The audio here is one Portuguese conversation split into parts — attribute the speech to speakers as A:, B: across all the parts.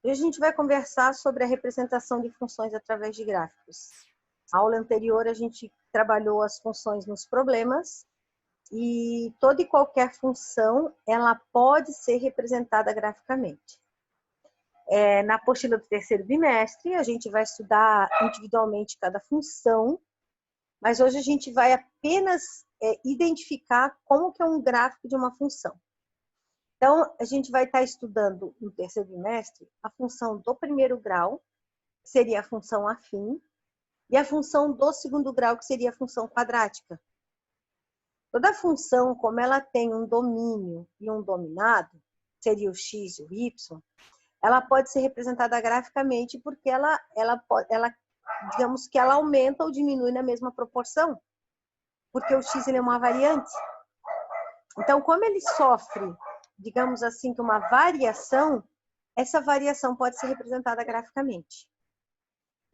A: Hoje a gente vai conversar sobre a representação de funções através de gráficos. Na aula anterior a gente trabalhou as funções nos problemas e toda e qualquer função ela pode ser representada graficamente. Na apostila do terceiro bimestre a gente vai estudar individualmente cada função, mas hoje a gente vai apenas identificar como que é um gráfico de uma função. Então, a gente vai estar estudando no terceiro bimestre a função do primeiro grau, que seria a função afim, e a função do segundo grau, que seria a função quadrática. Toda função, como ela tem um domínio e um dominado, seria o x e o y, ela pode ser representada graficamente porque ela digamos que ela aumenta ou diminui na mesma proporção, porque o x ele é uma variante. Então, como ele sofre, digamos assim, que uma variação, essa variação pode ser representada graficamente.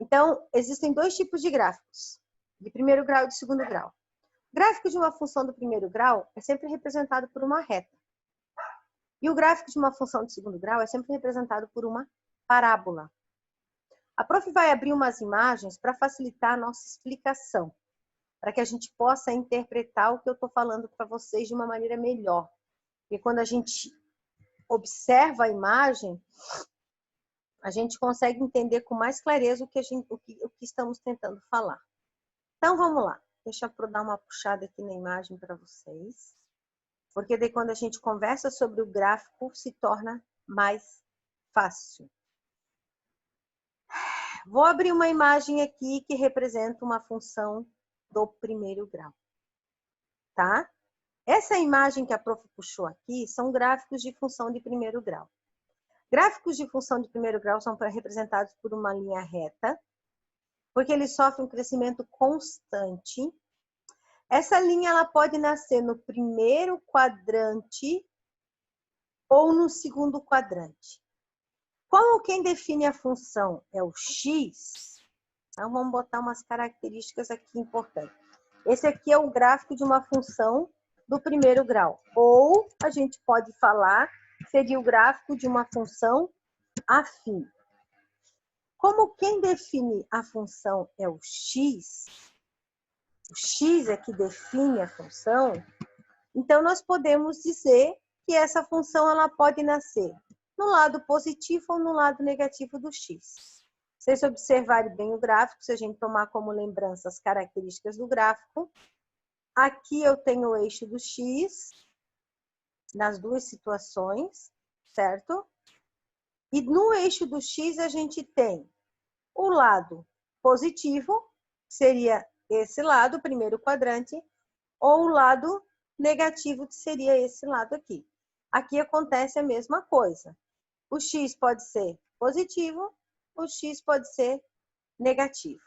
A: Então, existem dois tipos de gráficos, de primeiro grau e de segundo grau. O gráfico de uma função do primeiro grau é sempre representado por uma reta. E o gráfico de uma função de segundo grau é sempre representado por uma parábola. A prof vai abrir umas imagens para facilitar a nossa explicação, para que a gente possa interpretar o que eu estou falando para vocês de uma maneira melhor. Porque quando a gente observa a imagem, a gente consegue entender com mais clareza o que estamos tentando falar. Então, vamos lá. Deixa eu dar uma puxada aqui na imagem para vocês. Porque daí quando a gente conversa sobre o gráfico, se torna mais fácil. Vou abrir uma imagem aqui que representa uma função do primeiro grau. Tá? Essa imagem que a prof puxou aqui são gráficos de função de primeiro grau. Gráficos de função de primeiro grau são representados por uma linha reta, porque eles sofrem um crescimento constante. Essa linha ela pode nascer no primeiro quadrante ou no segundo quadrante. Como quem define a função é o x, então vamos botar umas características aqui importantes. Esse aqui é o gráfico de uma função do primeiro grau. Ou a gente pode falar que seria o gráfico de uma função afim. Como quem define a função é o x é que define a função, então nós podemos dizer que essa função ela pode nascer no lado positivo ou no lado negativo do x. Se vocês observarem bem o gráfico, se a gente tomar como lembrança as características do gráfico, aqui eu tenho o eixo do x, nas duas situações, certo? E no eixo do x a gente tem o lado positivo, que seria esse lado, o primeiro quadrante, ou o lado negativo, que seria esse lado aqui. Aqui acontece a mesma coisa. O x pode ser positivo, o x pode ser negativo.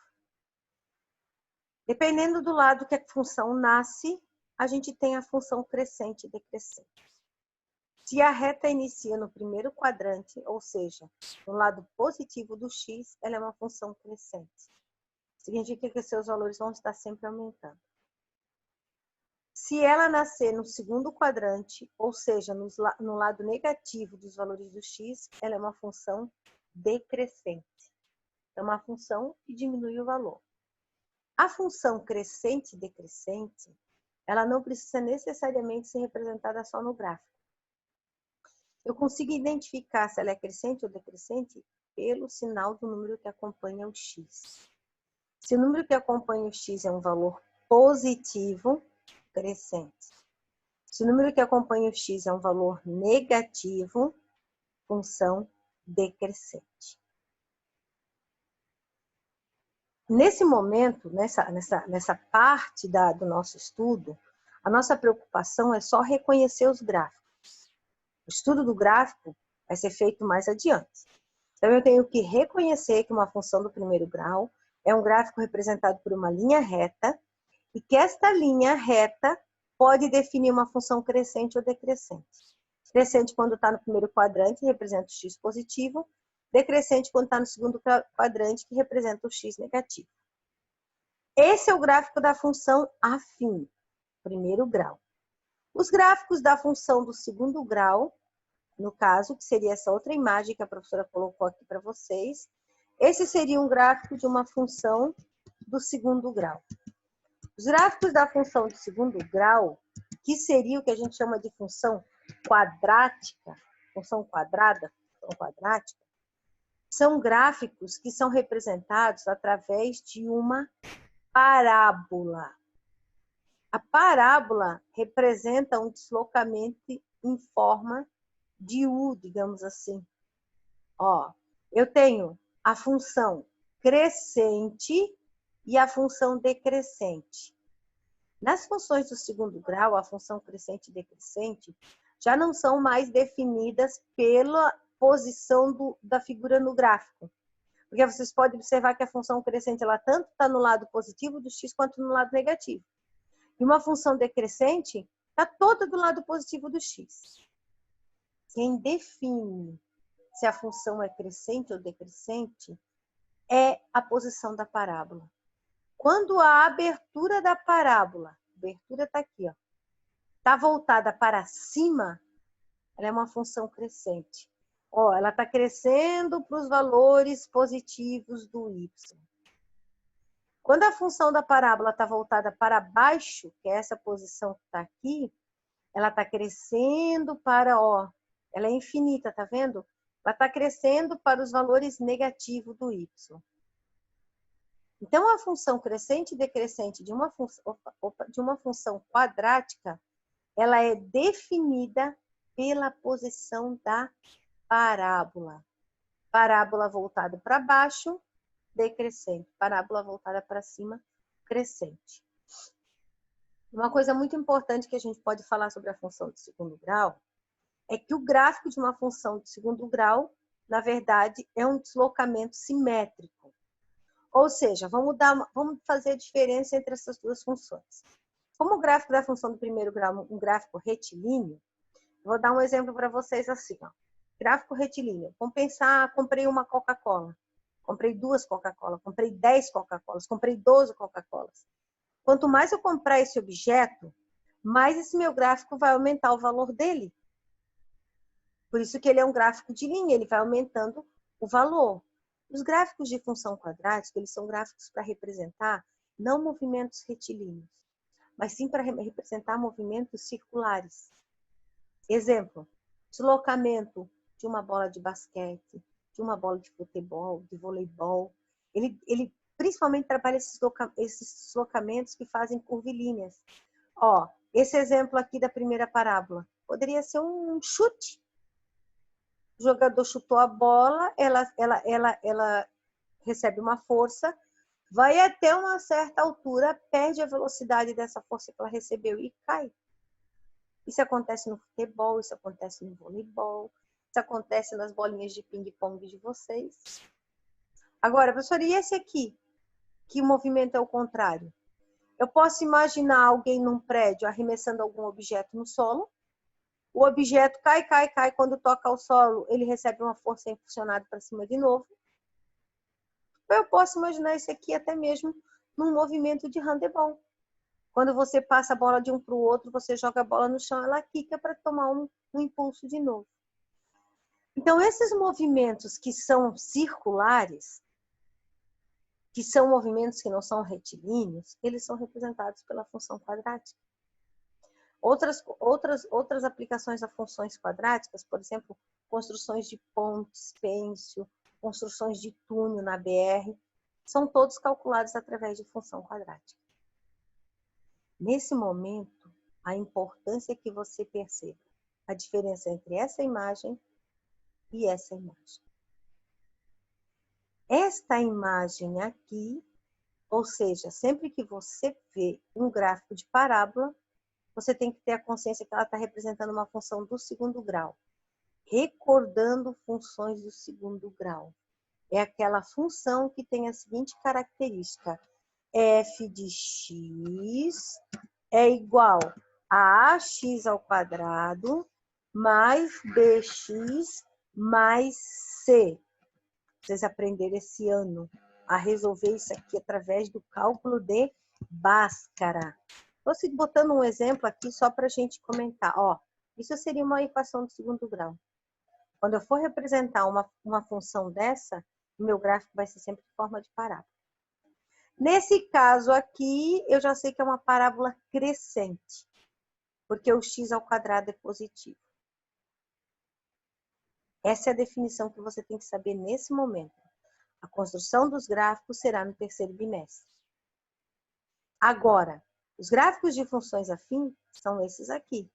A: Dependendo do lado que a função nasce, a gente tem a função crescente e decrescente. Se a reta inicia no primeiro quadrante, ou seja, no lado positivo do x, ela é uma função crescente. Significa que seus valores vão estar sempre aumentando. Se ela nascer no segundo quadrante, ou seja, no lado negativo dos valores do x, ela é uma função decrescente. É uma função que diminui o valor. A função crescente e decrescente, ela não precisa necessariamente ser representada só no gráfico. Eu consigo identificar se ela é crescente ou decrescente pelo sinal do número que acompanha o x. Se o número que acompanha o x é um valor positivo, crescente. Se o número que acompanha o x é um valor negativo, função decrescente. Nesse momento, nessa parte do nosso estudo, a nossa preocupação é só reconhecer os gráficos. O estudo do gráfico vai ser feito mais adiante. Então, eu tenho que reconhecer que uma função do primeiro grau é um gráfico representado por uma linha reta e que esta linha reta pode definir uma função crescente ou decrescente. Crescente quando está no primeiro quadrante, representa o x positivo. Decrescente quando está no segundo quadrante, que representa o x negativo. Esse é o gráfico da função afim, primeiro grau. Os gráficos da função do segundo grau, no caso, que seria essa outra imagem que a professora colocou aqui para vocês. Esse seria um gráfico de uma função do segundo grau. Os gráficos da função do segundo grau, que seria o que a gente chama de função quadrática, função quadrada, função quadrática, são gráficos que são representados através de uma parábola. A parábola representa um deslocamento em forma de U, digamos assim. Ó, eu tenho a função crescente e a função decrescente. Nas funções do segundo grau, a função crescente e decrescente já não são mais definidas pela posição da figura no gráfico. Porque vocês podem observar que a função crescente ela tanto está no lado positivo do x quanto no lado negativo. E uma função decrescente está toda do lado positivo do x. Quem define se a função é crescente ou decrescente é a posição da parábola. Quando a abertura da parábola, a abertura está aqui, ó, está voltada para cima, ela é uma função crescente. Ó, ela está crescendo para os valores positivos do y. Quando a função da parábola está voltada para baixo, que é essa posição que está aqui, ela está crescendo para, ó, ela é infinita, tá vendo? Ela está crescendo para os valores negativos do y. Então, a função crescente e decrescente de uma função quadrática, ela é definida pela posição da parábola. Parábola voltada para baixo, decrescente. Parábola voltada para cima, crescente. Uma coisa muito importante que a gente pode falar sobre a função de segundo grau é que o gráfico de uma função de segundo grau, na verdade, é um deslocamento simétrico. Ou seja, vamos fazer a diferença entre essas duas funções. Como o gráfico da função do primeiro grau é um gráfico retilíneo, vou dar um exemplo para vocês assim, ó. Gráfico retilíneo. Vamos pensar, comprei uma Coca-Cola, comprei 2 Coca-Cola, comprei 10 Coca-Colas, comprei 12 Coca-Colas. Quanto mais eu comprar esse objeto, mais esse meu gráfico vai aumentar o valor dele. Por isso que ele é um gráfico de linha, ele vai aumentando o valor. Os gráficos de função quadrática, eles são gráficos para representar não movimentos retilíneos, mas sim para representar movimentos circulares. Exemplo, deslocamento de uma bola de basquete, de uma bola de futebol, de voleibol. Ele principalmente trabalha esses deslocamentos que fazem curvilíneas. Ó, esse exemplo aqui da primeira parábola poderia ser um chute. O jogador chutou a bola, ela recebe uma força, vai até uma certa altura, perde a velocidade dessa força que ela recebeu e cai. Isso acontece no futebol, isso acontece no voleibol, isso acontece nas bolinhas de ping-pong de vocês. Agora, professora, e esse aqui? Que o movimento é o contrário. Eu posso imaginar alguém num prédio arremessando algum objeto no solo. O objeto cai. Quando toca ao solo, ele recebe uma força impulsionada para cima de novo. Eu posso imaginar isso aqui até mesmo num movimento de handebol. Quando você passa a bola de um para o outro, você joga a bola no chão, ela quica para tomar um impulso de novo. Então, esses movimentos que são circulares, que são movimentos que não são retilíneos, eles são representados pela função quadrática. Outras aplicações das funções quadráticas, por exemplo, construções de pontes, pênsil, construções de túnel na BR, são todos calculados através de função quadrática. Nesse momento, a importância é que você perceba a diferença entre essa imagem e essa imagem. Esta imagem aqui, ou seja, sempre que você vê um gráfico de parábola, você tem que ter a consciência que ela está representando uma função do segundo grau. Recordando funções do segundo grau. É aquela função que tem a seguinte característica. F de x é igual a ax ao quadrado mais bx mais c. Vocês aprenderam esse ano a resolver isso aqui através do cálculo de Bhaskara. Estou botando um exemplo aqui só para a gente comentar. Ó, isso seria uma equação do segundo grau. Quando eu for representar uma função dessa, o meu gráfico vai ser sempre em forma de parábola. Nesse caso aqui, eu já sei que é uma parábola crescente, porque o x ao quadrado é positivo. Essa é a definição que você tem que saber nesse momento. A construção dos gráficos será no terceiro bimestre. Agora, os gráficos de funções afins são esses aqui.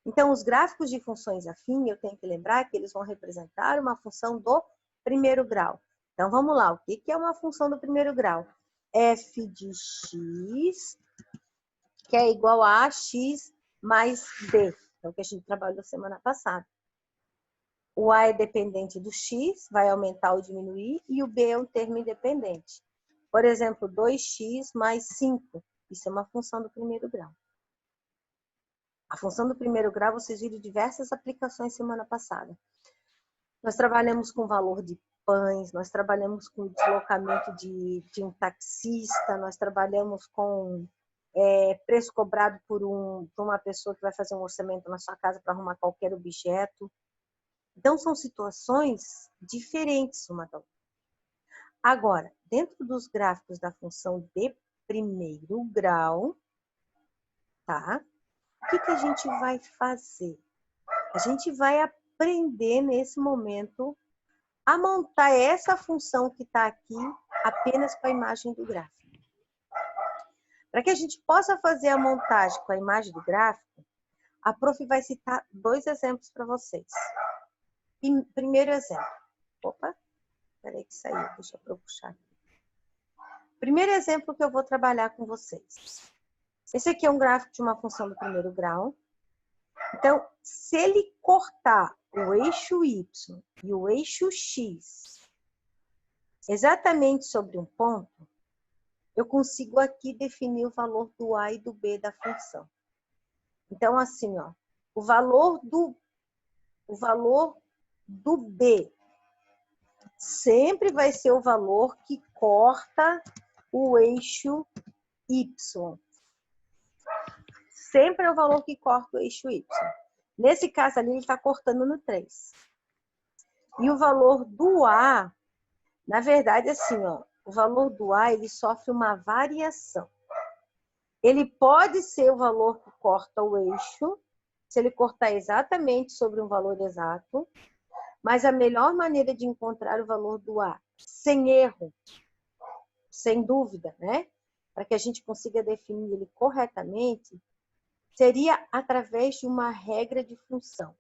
A: Então, os gráficos de funções afins, eu tenho que lembrar que eles vão representar uma função do primeiro grau. Então, vamos lá. O que é uma função do primeiro grau? F de x, que é igual a ax mais b. É o que a gente trabalhou semana passada. O A é dependente do X, vai aumentar ou diminuir, e o B é um termo independente. Por exemplo, 2x mais 5. Isso é uma função do primeiro grau. A função do primeiro grau, vocês viram diversas aplicações semana passada. Nós trabalhamos com valor de pães, nós trabalhamos com deslocamento de um taxista, nós trabalhamos com preço cobrado por uma pessoa que vai fazer um orçamento na sua casa para arrumar qualquer objeto. Então, são situações diferentes uma da outra. Agora, dentro dos gráficos da função de primeiro grau, tá? O que a gente vai fazer? A gente vai aprender nesse momento a montar essa função que está aqui apenas com a imagem do gráfico. Para que a gente possa fazer a montagem com a imagem do gráfico, a prof vai citar 2 exemplos para vocês. Primeiro exemplo. Opa, peraí que saiu, deixa eu puxar aqui. Primeiro exemplo que eu vou trabalhar com vocês. Esse aqui é um gráfico de uma função do primeiro grau. Então, se ele cortar o eixo y e o eixo x exatamente sobre um ponto, eu consigo aqui definir o valor do a e do b da função. Então, assim, ó, o valor do b sempre vai ser o valor que corta o eixo y. Sempre é o valor que corta o eixo y. Nesse caso ali, ele está cortando no 3. E o valor do A, na verdade, assim, ó, o valor do A, ele sofre uma variação. Ele pode ser o valor que corta o eixo, se ele cortar exatamente sobre um valor exato, mas a melhor maneira de encontrar o valor do A, sem erro, sem dúvida, né? Para que a gente consiga definir ele corretamente, seria através de uma regra de função.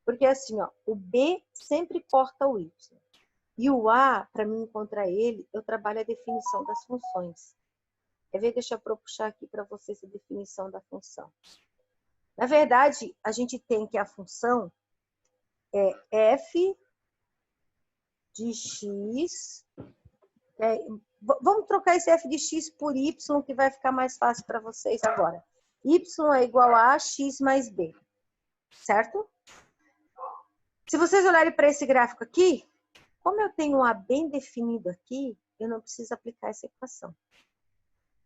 A: Porque assim, ó, o B sempre corta o Y. E o A, para mim encontrar ele, eu trabalho a definição das funções. Quer ver? Deixa eu puxar aqui para vocês a definição da função. Na verdade, a gente tem que a função é f de x. Vamos trocar esse f de x por y, que vai ficar mais fácil para vocês agora. Y é igual a x mais b, certo? Se vocês olharem para esse gráfico aqui, como eu tenho um A bem definido aqui, eu não preciso aplicar essa equação.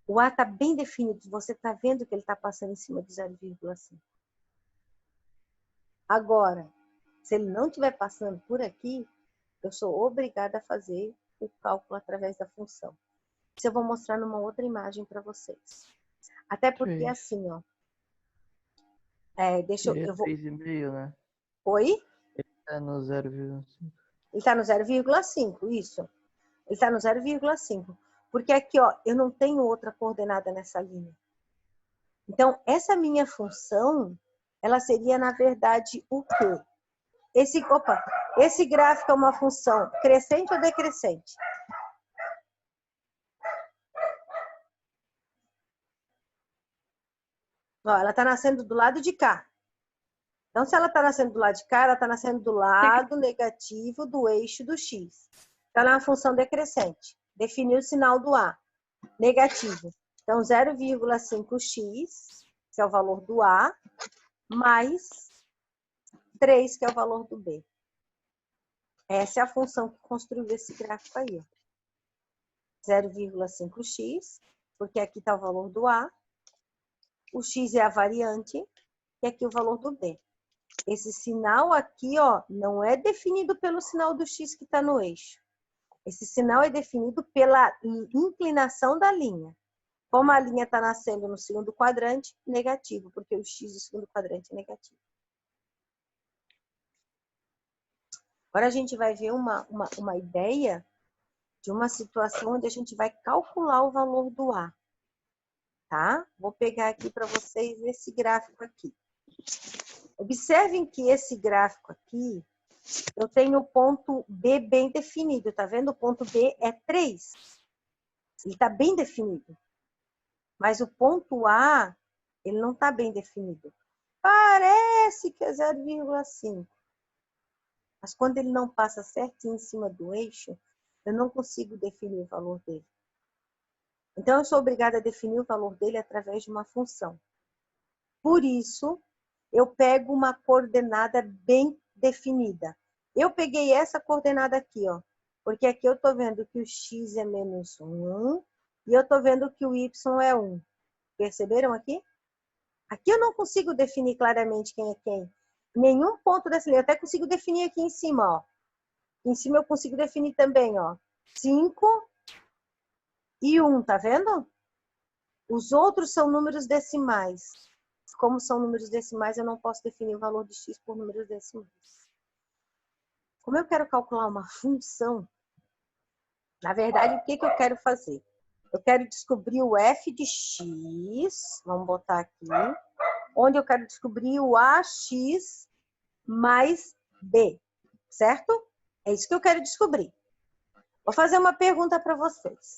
A: O A está bem definido, você está vendo que ele está passando em cima do 0,5. Agora, se ele não estiver passando por aqui, eu sou obrigada a fazer o cálculo através da função. Isso eu vou mostrar numa outra imagem para vocês. Até porque assim, ó. Deixa eu vou...
B: 3,5, né?
A: Oi?
B: Ele está no 0,5.
A: Ele está no 0,5, isso. Ele está no 0,5. Porque aqui, ó, eu não tenho outra coordenada nessa linha. Então, essa minha função, ela seria, na verdade, o quê? Esse gráfico é uma função crescente ou decrescente? Ó, ela está nascendo do lado de cá. Então, se ela está nascendo do lado de cá, ela está nascendo do lado negativo do eixo do x. Então, ela é uma função decrescente. Definiu o sinal do A, negativo. Então, 0,5x, que é o valor do A, mais 3, que é o valor do B. Essa é a função que construiu esse gráfico aí. 0,5x, porque aqui está o valor do A. O x é a variante, e aqui o valor do B. Esse sinal aqui, ó, não é definido pelo sinal do X que está no eixo. Esse sinal é definido pela inclinação da linha. Como a linha está nascendo no segundo quadrante, negativo, porque o X do segundo quadrante é negativo. Agora a gente vai ver uma ideia de uma situação onde a gente vai calcular o valor do A. Tá? Vou pegar aqui para vocês esse gráfico aqui. Observem que esse gráfico aqui, eu tenho o ponto B bem definido, tá vendo? O ponto B é 3. Ele está bem definido. Mas o ponto A, ele não está bem definido. Parece que é 0,5. Mas quando ele não passa certinho em cima do eixo, eu não consigo definir o valor dele. Então, eu sou obrigada a definir o valor dele através de uma função. Por isso, eu pego uma coordenada bem definida. Eu peguei essa coordenada aqui, ó, porque aqui eu estou vendo que o x é menos 1 e eu estou vendo que o y é 1. Perceberam aqui? Aqui eu não consigo definir claramente quem é quem. Nenhum ponto dessa linha. Eu até consigo definir aqui em cima, ó. Em cima eu consigo definir também, ó. 5 e 1, tá vendo? Os outros são números decimais. Como são números decimais, eu não posso definir o valor de x por números decimais. Como eu quero calcular uma função, na verdade, o que eu quero fazer? Eu quero descobrir o f de x, vamos botar aqui, onde eu quero descobrir o ax mais b, certo? É isso que eu quero descobrir. Vou fazer uma pergunta para vocês.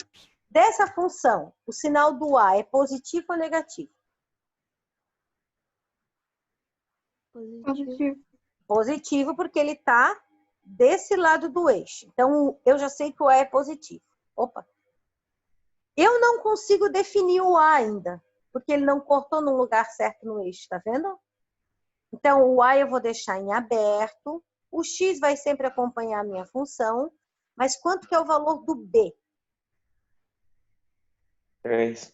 A: Dessa função, o sinal do a é positivo ou negativo?
C: Positivo.
A: Positivo, porque ele está desse lado do eixo. Então, eu já sei que o A é positivo. Opa! Eu não consigo definir o A ainda, porque ele não cortou no lugar certo no eixo, tá vendo? Então, o A eu vou deixar em aberto. O X vai sempre acompanhar a minha função. Mas quanto que é o valor do B?
D: 3.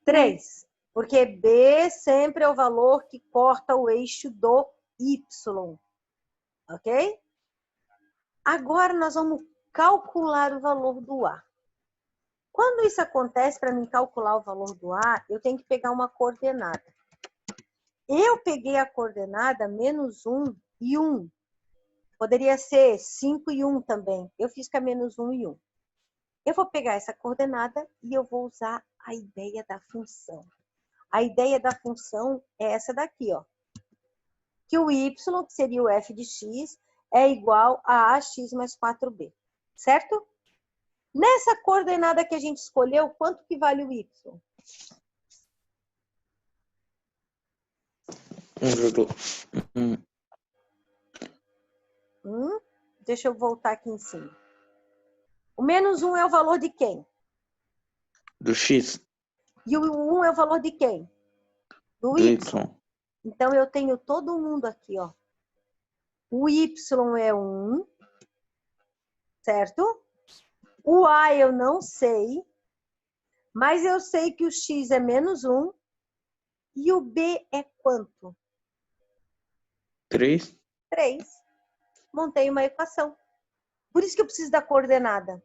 A: 3. Porque B sempre é o valor que corta o eixo do Y. Ok? Agora nós vamos calcular o valor do A. Quando isso acontece, para mim calcular o valor do A, eu tenho que pegar uma coordenada. Eu peguei a coordenada menos 1 e 1. Poderia ser 5 e 1 também. Eu fiz com a menos 1 e 1. Eu vou pegar essa coordenada e eu vou usar a ideia da função. A ideia da função é essa daqui, ó. Que o y, que seria o f de x, é igual a ax mais 4b. Certo? Nessa coordenada que a gente escolheu, quanto que vale o y?
D: 1,1.
A: Deixa eu voltar aqui em cima. O menos 1 é o valor de quem?
D: Do x.
A: E o 1 é o valor de quem? Do
D: Do
A: y.
D: y.
A: Então, eu tenho todo mundo aqui, ó. O y é 1, certo? O a eu não sei, mas eu sei que o x é menos 1 e o b é quanto?
D: 3.
A: 3. Montei uma equação. Por isso que eu preciso da coordenada.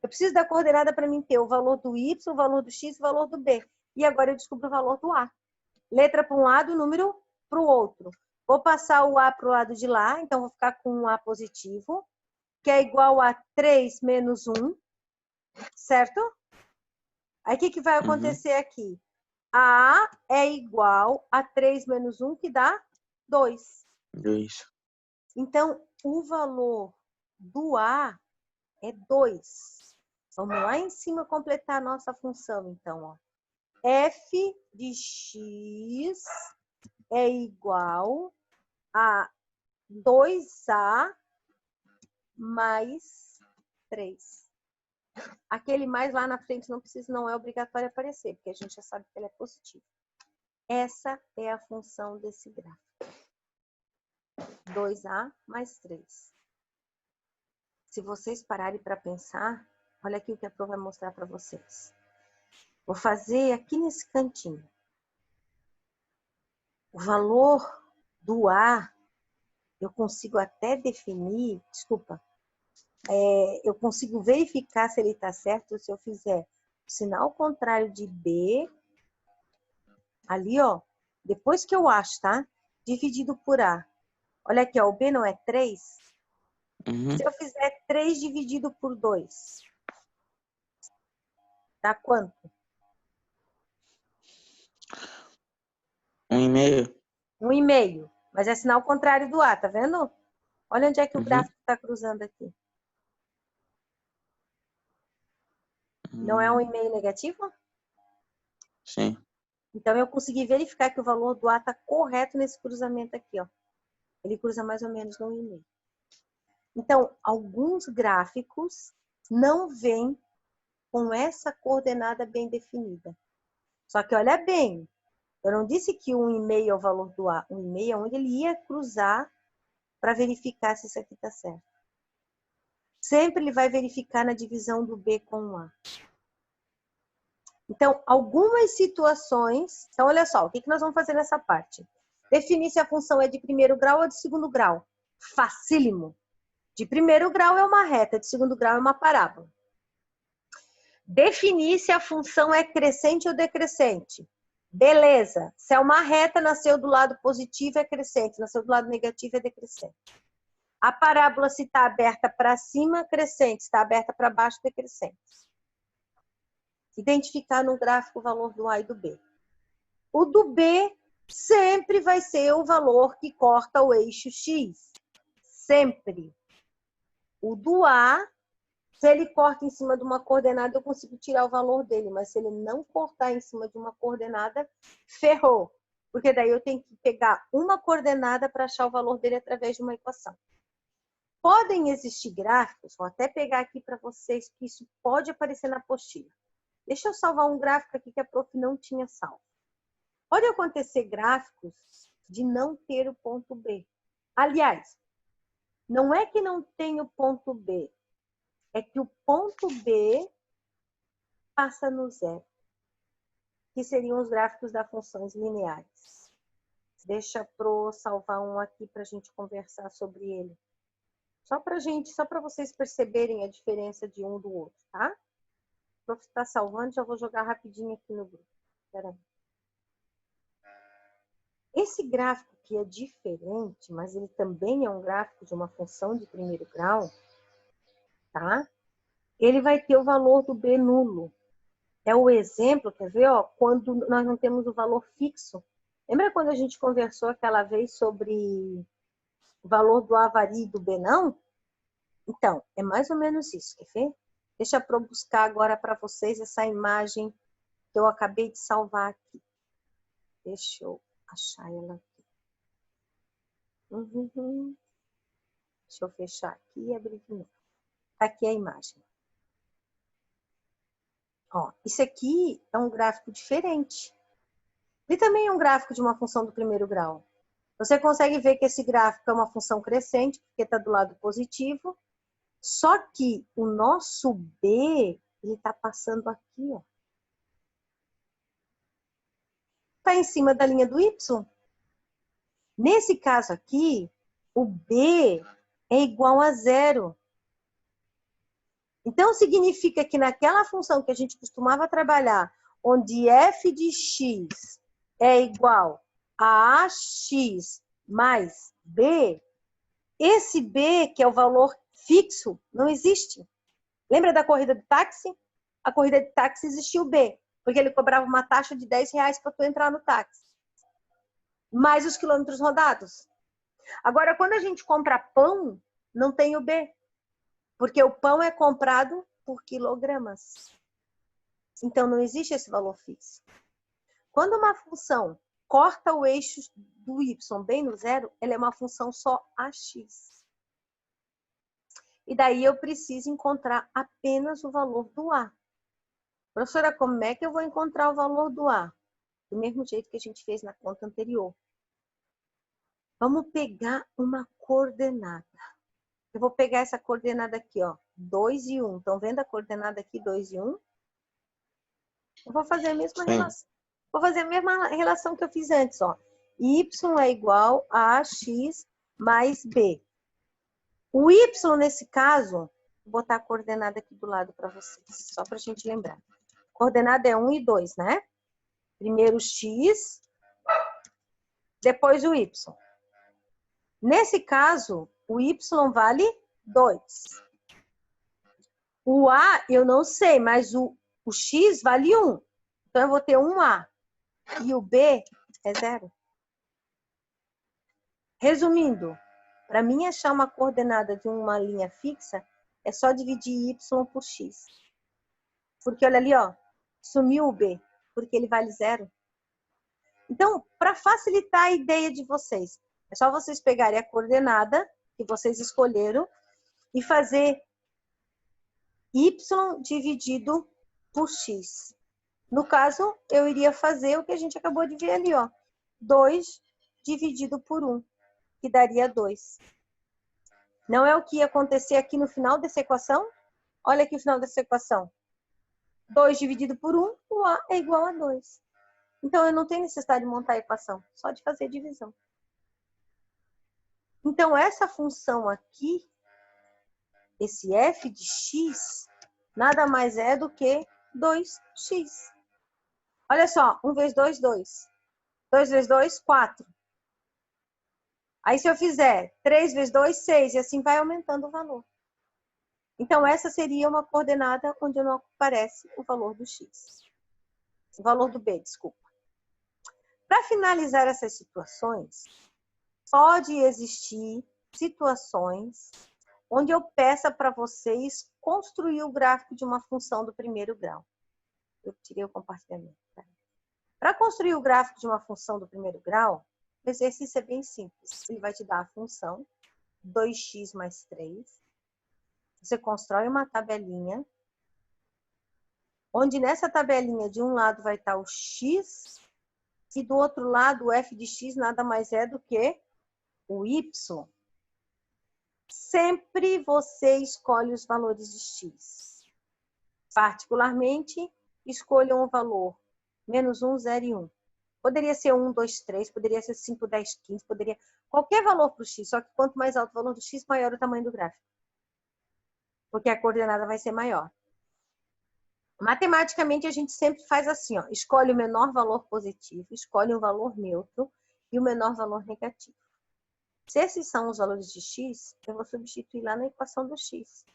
A: Eu preciso da coordenada para mim ter o valor do y, o valor do x e o valor do b. E agora eu descubro o valor do a. Letra para um lado, número para o outro. Vou passar o a para o lado de lá, então vou ficar com um a positivo, que é igual a 3 menos 1, certo? Aí o que vai acontecer aqui? A é igual a 3 menos 1, que dá 2.
D: 2.
A: Então, o valor do A é 2. Vamos lá em cima completar a nossa função, então. Ó. F de x é igual a 2A mais 3. Aquele mais lá na frente não é obrigatório aparecer, porque a gente já sabe que ele é positivo. Essa é a função desse gráfico. 2A mais 3. Se vocês pararem para pensar, olha aqui o que a prova vai mostrar para vocês. Vou fazer aqui nesse cantinho. O valor do A eu consigo até definir, desculpa, eu consigo verificar se ele está certo se eu fizer o sinal contrário de B, ali, ó, depois que eu acho, tá? Dividido por A. Olha aqui, ó, o B não é 3?
D: Uhum.
A: Se eu fizer 3 dividido por 2, dá quanto?
D: 1,5.
A: 1,5. Mas é sinal contrário do A, tá vendo? Olha onde é que o
D: Uhum.
A: gráfico está cruzando aqui. Não é 1,5 negativo?
D: Sim.
A: Então, eu consegui verificar que o valor do A está correto nesse cruzamento aqui, ó. Ele cruza mais ou menos no 1,5. Então, alguns gráficos não vêm com essa coordenada bem definida. Só que olha bem, eu não disse que 1,5 é o valor do A. 1,5 é onde ele ia cruzar para verificar se isso aqui está certo. Sempre ele vai verificar na divisão do B com o A. Então, algumas situações... Então, olha só, o que nós vamos fazer nessa parte? Definir se a função é de primeiro grau ou de segundo grau. Facílimo. De primeiro grau é uma reta, de segundo grau é uma parábola. Definir se a função é crescente ou decrescente. Beleza. Se é uma reta, nasceu do lado positivo é crescente, nasceu do lado negativo é decrescente. A parábola, se está aberta para cima, crescente, se está aberta para baixo, decrescente. Identificar no gráfico o valor do A e do B. O do B sempre vai ser o valor que corta o eixo X. Sempre. O do A, se ele corta em cima de uma coordenada, eu consigo tirar o valor dele. Mas se ele não cortar em cima de uma coordenada, ferrou. Porque daí eu tenho que pegar uma coordenada para achar o valor dele através de uma equação. Podem existir gráficos, vou até pegar aqui para vocês, que isso pode aparecer na apostila. Deixa eu salvar um gráfico aqui que a prof não tinha salvo. Pode acontecer gráficos de não ter o ponto B. Aliás, não é que não tem o ponto B, é que o ponto B passa no zero, que seriam os gráficos das funções lineares. Deixa pro salvar um aqui para a gente conversar sobre ele. Só para vocês perceberem a diferença de um do outro, tá? O prof está salvando, já vou jogar rapidinho aqui no grupo. Espera aí. Esse gráfico que é diferente, mas ele também é um gráfico de uma função de primeiro grau, tá? Ele vai ter o valor do B nulo. É o exemplo, quer ver, ó, quando nós não temos o valor fixo. Lembra quando a gente conversou aquela vez sobre o valor do A varia e do B não? Então, é mais ou menos isso, quer ver? Deixa eu buscar agora para vocês essa imagem que eu acabei de salvar aqui. Deixa eu achar ela aqui. Deixa eu fechar aqui e abrir de novo. Aqui é a imagem. Ó, isso aqui é um gráfico diferente. E também é um gráfico de uma função do primeiro grau. Você consegue ver que esse gráfico é uma função crescente, porque está do lado positivo. Só que o nosso B, ele está passando aqui, ó. Está em cima da linha do Y. Nesse caso aqui, o B é igual a zero. Então, significa que naquela função que a gente costumava trabalhar, onde f de x é igual a ax mais b, esse b, que é o valor fixo, não existe. Lembra da corrida de táxi? A corrida de táxi existia o b, porque ele cobrava uma taxa de R$10 para tu entrar no táxi. Mais os quilômetros rodados. Agora, quando a gente compra pão, não tem o b, porque o pão é comprado por quilogramas. Então, não existe esse valor fixo. Quando uma função corta o eixo do y bem no zero, ela é uma função só ax. E daí eu preciso encontrar apenas o valor do a. Professora, como é que eu vou encontrar o valor do a? Do mesmo jeito que a gente fez na conta anterior. Vamos pegar uma coordenada. Eu vou pegar essa coordenada aqui, ó, 2 e 1. Estão vendo a coordenada aqui, 2 e 1? Eu vou fazer a mesma relação. Vou fazer a mesma relação que eu fiz antes, ó. Y é igual a x mais B. O Y, nesse caso, vou botar a coordenada aqui do lado para vocês, só para a gente lembrar. Coordenada é 1 e 2, né? Primeiro o X, depois o Y. Nesse caso, o Y vale 2. O A eu não sei, mas o X vale 1. Então, eu vou ter 1A. E o B é 0. Resumindo, para mim achar uma coordenada de uma linha fixa, é só dividir Y por X. Porque olha ali, ó, sumiu o B, porque ele vale 0. Então, para facilitar a ideia de vocês, é só vocês pegarem a coordenada que vocês escolheram e fazer Y dividido por X. No caso, eu iria fazer o que a gente acabou de ver ali, ó. 2 dividido por 1, que daria 2. Não é o que ia acontecer aqui no final dessa equação? Olha aqui o final dessa equação. 2 dividido por 1, o A é igual a 2. Então, eu não tenho necessidade de montar a equação, só de fazer divisão. Então, essa função aqui, esse f de x, nada mais é do que 2x. Olha só, 1 vezes 2, 2. 2 vezes 2, 4. Aí, se eu fizer 3 vezes 2, 6, e assim vai aumentando o valor. Então, essa seria uma coordenada onde não aparece o valor do x. O valor do b, desculpa. Para finalizar essas situações, pode existir situações onde eu peça para vocês construir o gráfico de uma função do primeiro grau. Eu tirei o compartilhamento. Para construir o gráfico de uma função do primeiro grau, o exercício é bem simples. Ele vai te dar a função 2x mais 3. Você constrói uma tabelinha, onde nessa tabelinha de um lado vai estar o x, e do outro lado o f de x nada mais é do que o y. Sempre você escolhe os valores de x. Particularmente, escolham o valor menos 1, 0 e 1. Poderia ser 1, 2, 3, poderia ser 5, 10, 15, poderia... Qualquer valor para o x, só que quanto mais alto o valor do x, maior o tamanho do gráfico. Porque a coordenada vai ser maior. Matematicamente, a gente sempre faz assim, ó, escolhe o menor valor positivo, escolhe um valor neutro e o menor valor negativo. Se esses são os valores de x, eu vou substituir lá na equação do x.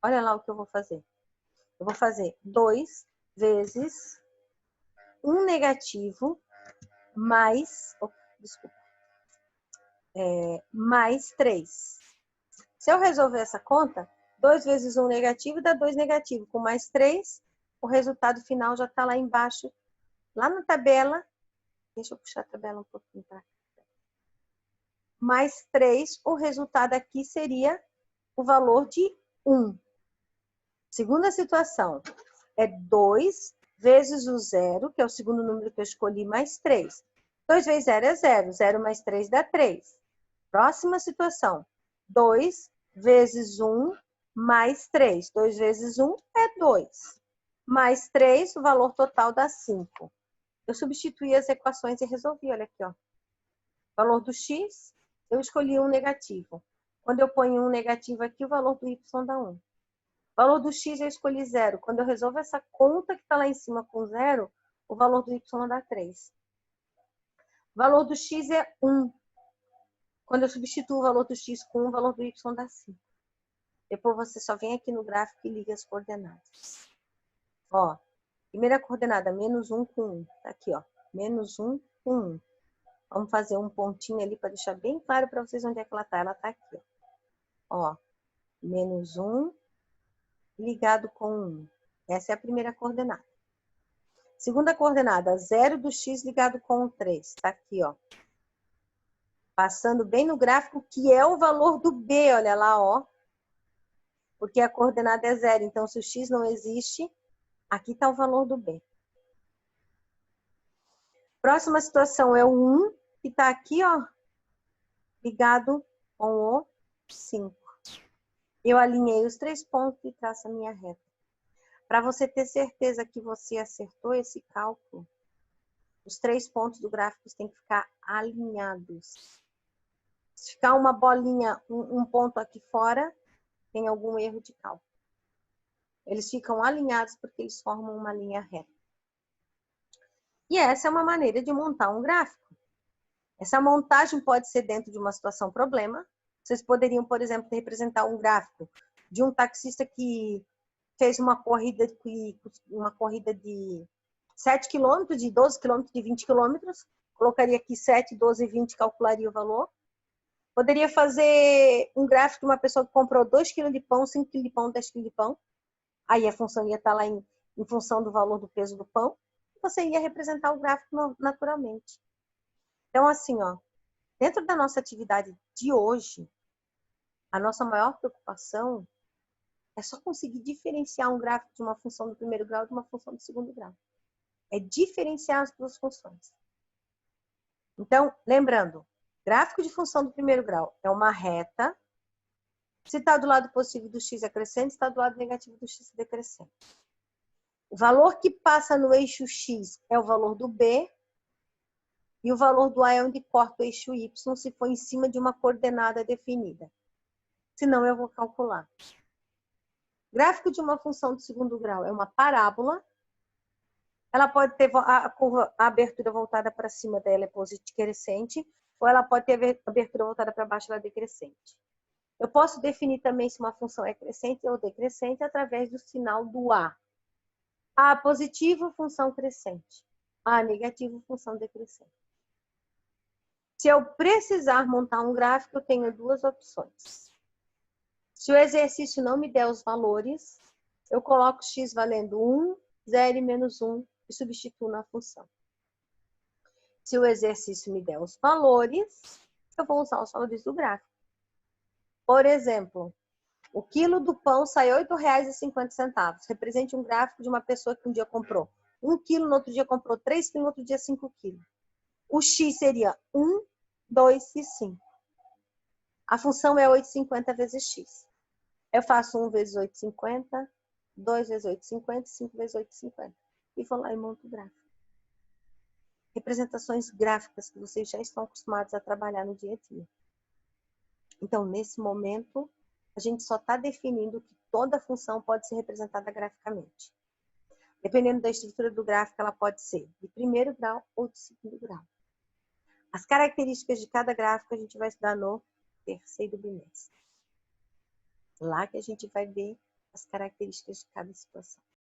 A: Olha lá o que eu vou fazer. Eu vou fazer 2 vezes 1 negativo mais, mais 3. Se eu resolver essa conta, 2 vezes 1 negativo dá 2 negativo. Com mais 3, o resultado final já está lá embaixo, lá na tabela. Deixa eu puxar a tabela um pouquinho para cá. Mais 3, o resultado aqui seria o valor de 1. Segunda situação, é 2 vezes o 0, que é o segundo número que eu escolhi, mais 3. 2 vezes 0 é 0. 0 mais 3 dá 3. Próxima situação, 2 vezes 1 mais 3. 2 vezes 1 é 2. Mais 3, o valor total dá 5. Eu substituí as equações e resolvi, olha aqui, ó. Valor do x, eu escolhi um negativo. Quando eu ponho um negativo aqui, o valor do y dá 1. O valor do x eu escolhi 0. Quando eu resolvo essa conta que está lá em cima com 0, o valor do y dá 3. O valor do x é 1. Quando eu substituo o valor do x com 1, o valor do y dá 5. Depois você só vem aqui no gráfico e liga as coordenadas. Ó, primeira coordenada, menos 1 com 1. Tá aqui, ó. Menos 1 com 1. Vamos fazer um pontinho ali para deixar bem claro para vocês onde é que ela tá. Ela tá aqui, ó. Ó, menos 1 ligado com 1. Essa é a primeira coordenada. Segunda coordenada, 0 do x ligado com 3. Tá aqui, ó. Passando bem no gráfico, que é o valor do b, olha lá, ó. Porque a coordenada é 0. Então, se o x não existe, aqui tá o valor do b. Próxima situação é o 1, que está aqui, ó, ligado com o 5. Eu alinhei os 3 pontos e traço a minha reta. Para você ter certeza que você acertou esse cálculo, os 3 pontos do gráfico têm que ficar alinhados. Se ficar uma bolinha, um ponto aqui fora, tem algum erro de cálculo. Eles ficam alinhados porque eles formam uma linha reta. E essa é uma maneira de montar um gráfico. Essa montagem pode ser dentro de uma situação problema. Vocês poderiam, por exemplo, representar um gráfico de um taxista que fez uma corrida de 7 km, de 12 km, de 20 km. Colocaria aqui 7, 12 e 20, calcularia o valor. Poderia fazer um gráfico de uma pessoa que comprou 2 kg de pão, 5 kg de pão, 10 kg de pão. Aí a função ia estar lá em função do valor do peso do pão. Você ia representar o gráfico naturalmente. Então, assim, ó, dentro da nossa atividade de hoje, a nossa maior preocupação é só conseguir diferenciar um gráfico de uma função do primeiro grau de uma função do segundo grau. É diferenciar as duas funções. Então, lembrando, gráfico de função do primeiro grau é uma reta. Se está do lado positivo do x é crescente, se está do lado negativo do x é decrescente. O valor que passa no eixo x é o valor do b, e o valor do a é onde corta o eixo y, se for em cima de uma coordenada definida. Senão, eu vou calcular. Gráfico de uma função do segundo grau é uma parábola. Ela pode ter a abertura voltada para cima dela é positiva crescente, ou ela pode ter a abertura voltada para baixo, ela é decrescente. Eu posso definir também se uma função é crescente ou decrescente através do sinal do A. A positivo, função crescente. A negativo, função decrescente. Se eu precisar montar um gráfico, eu tenho duas opções. Se o exercício não me der os valores, eu coloco x valendo 1, 0 e menos 1 e substituo na função. Se o exercício me der os valores, eu vou usar os valores do gráfico. Por exemplo, o quilo do pão sai R$ 8,50. Represente um gráfico de uma pessoa que um dia comprou 1 quilo, no outro dia comprou 3 quilos, no outro dia 5 quilos. O x seria 1, 2 e 5. A função é 8,50 vezes x. Eu faço 1 vezes 8,50, 2 vezes 8,50, 5 vezes 8,50. E vou lá e monto o gráfico. Representações gráficas que vocês já estão acostumados a trabalhar no dia a dia. Então, nesse momento, a gente só está definindo que toda função pode ser representada graficamente. Dependendo da estrutura do gráfico, ela pode ser de primeiro grau ou de segundo grau. As características de cada gráfico a gente vai estudar no terceiro bimestre. Lá que a gente vai ver as características de cada situação.